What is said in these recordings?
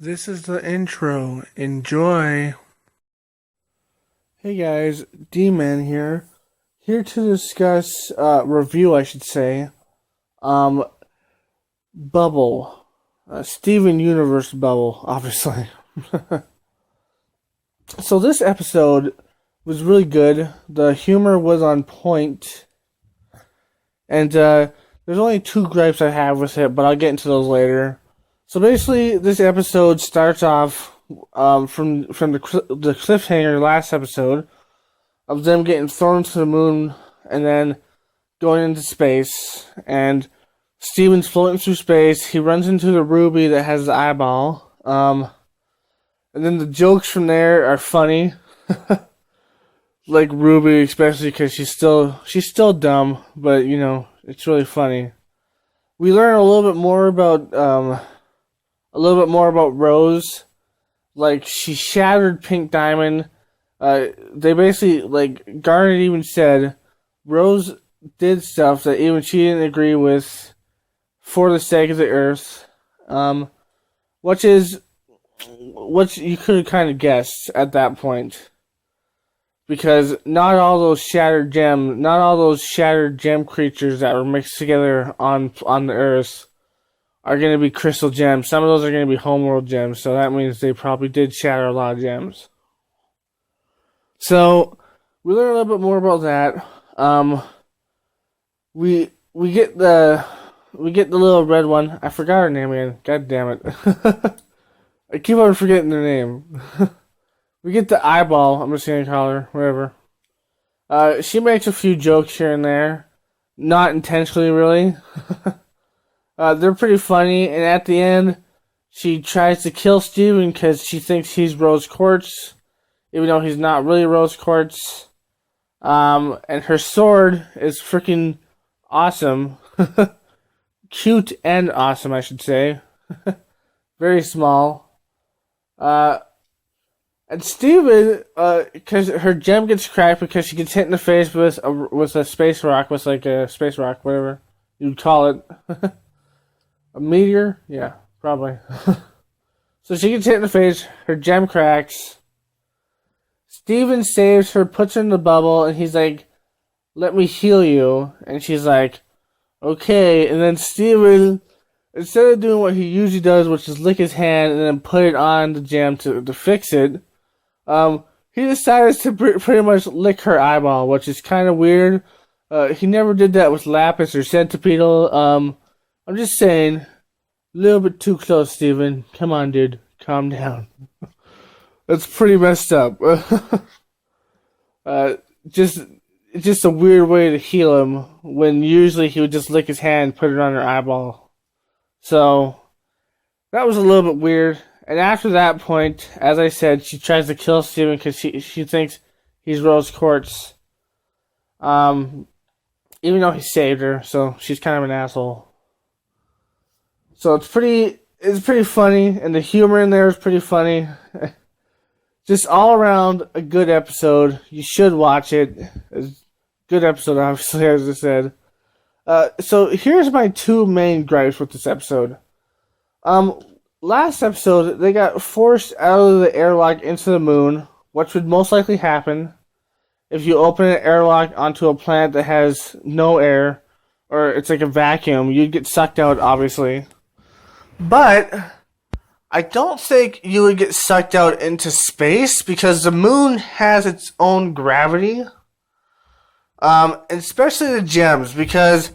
This is the intro. Enjoy. Hey guys, D-Man here. Here to discuss, review, I should say, um, Bubble. Steven Universe Bubble, obviously. So this episode was really good. The humor was on point. And, there's only two gripes I have with it, but I'll get into those later. So basically, this episode starts off from the cliffhanger last episode of them getting thrown to the moon and then going into space. And Steven's floating through space. He runs into the ruby that has the eyeball. And then the jokes from there are funny, like Ruby, especially because she's still dumb, but it's really funny. We learn a little bit more about Rose. Like, she shattered Pink Diamond. They basically, like, Garnet even said Rose did stuff that even she didn't agree with for the sake of the Earth. Which you could have kind of guessed at that point. Because not all those shattered gem creatures that were mixed together on the Earth are going to be crystal gems. Some of those are going to be homeworld gems, so that means they probably did shatter a lot of gems. So we learn a little bit more about that. We get the little red one. I forgot her name again. God damn it! I keep on forgetting their name. We get the eyeball. I'm just gonna call her whatever. She makes a few jokes here and there, not intentionally, really. They're pretty funny, and at the end, she tries to kill Steven because she thinks he's Rose Quartz, even though he's not really Rose Quartz. And her sword is freaking awesome. Cute and awesome, I should say. Very small. And Steven, because her gem gets cracked because she gets hit in the face with a space rock, whatever you'd call it. A meteor? Yeah, probably. So she gets hit in the face, her gem cracks. Steven saves her, puts her in the bubble, and he's like, "Let me heal you." And she's like, "Okay." And then Steven, instead of doing what he usually does, which is lick his hand and then put it on the gem to fix it, he decides to pretty much lick her eyeball, which is kind of weird. He never did that with Lapis or Centipedal. I'm just saying, a little bit too close, Steven. Come on, dude. Calm down. That's pretty messed up. Just a weird way to heal him when usually he would just lick his hand and put it on her eyeball. So, that was a little bit weird. And after that point, as I said, she tries to kill Steven because she thinks he's Rose Quartz. Even though he saved her, so she's kind of an asshole. So it's pretty funny, and the humor in there is pretty funny. Just all around a good episode. You should watch it. It's a good episode, obviously, as I said. So here's my two main gripes with this episode. Last episode, they got forced out of the airlock into the moon, which would most likely happen if you open an airlock onto a planet that has no air, or it's like a vacuum. You'd get sucked out, obviously. But I don't think you would get sucked out into space because the moon has its own gravity. Especially the gems, because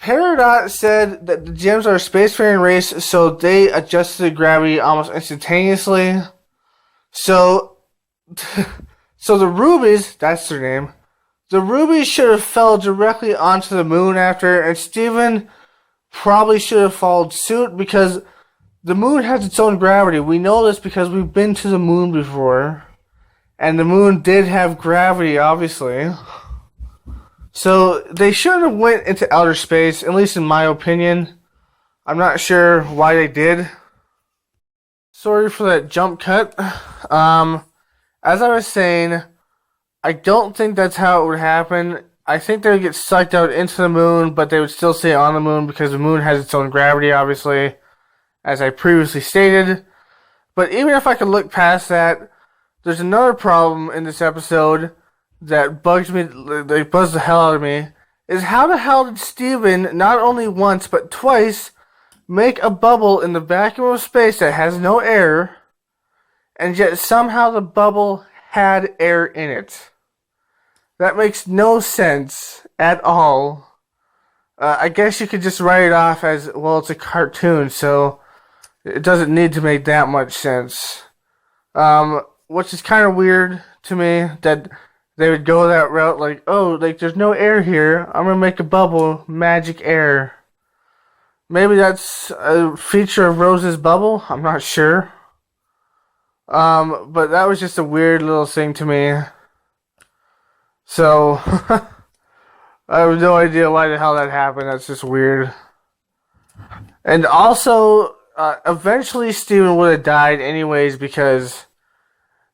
Peridot said that the gems are a spacefaring race, so they adjusted the gravity almost instantaneously. So the rubies, that's their name, the rubies should have fell directly onto the moon after, and Steven probably should have followed suit because the moon has its own gravity. We know this because we've been to the moon before, and the moon did have gravity, obviously. So they shouldn't have went into outer space, at least in my opinion. I'm not sure why they did. Sorry for that jump cut. As I was saying, I don't think that's how it would happen. I think they would get sucked out into the moon, but they would still stay on the moon because the moon has its own gravity, obviously, as I previously stated. But even if I could look past that, there's another problem in this episode that bugs me, like bugs the hell out of me, is how the hell did Steven not only once but twice make a bubble in the vacuum of space that has no air, and yet somehow the bubble had air in it? That makes no sense at all. I guess you could just write it off as, well, it's a cartoon, so it doesn't need to make that much sense. Which is kind of weird to me that they would go that route, like, oh, like, there's no air here, I'm gonna make a bubble, magic air. Maybe that's a feature of Rose's bubble, I'm not sure. But that was just a weird little thing to me. So, I have no idea why the hell that happened, that's just weird. And also, eventually Steven would have died anyways because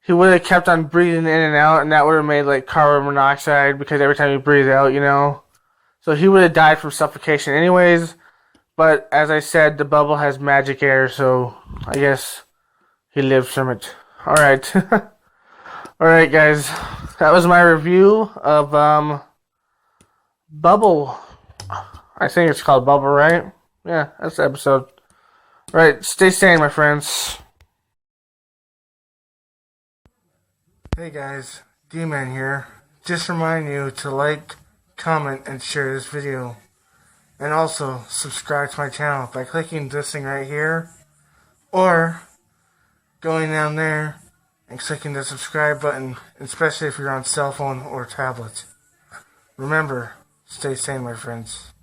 he would have kept on breathing in and out, and that would have made like carbon monoxide because every time you breathe out, you know. So he would have died from suffocation anyways. But as I said, the bubble has magic air, so I guess he lived from it. Alright. Alright, guys. That was my review of Bubble. I think it's called Bubble, right? Yeah, that's the episode. Right, stay sane, my friends. Hey guys, D-Man here. Just remind you to like, comment, and share this video. And also, subscribe to my channel by clicking this thing right here. Or, going down there and clicking the subscribe button, especially if you're on cell phone or tablet. Remember, stay sane, my friends.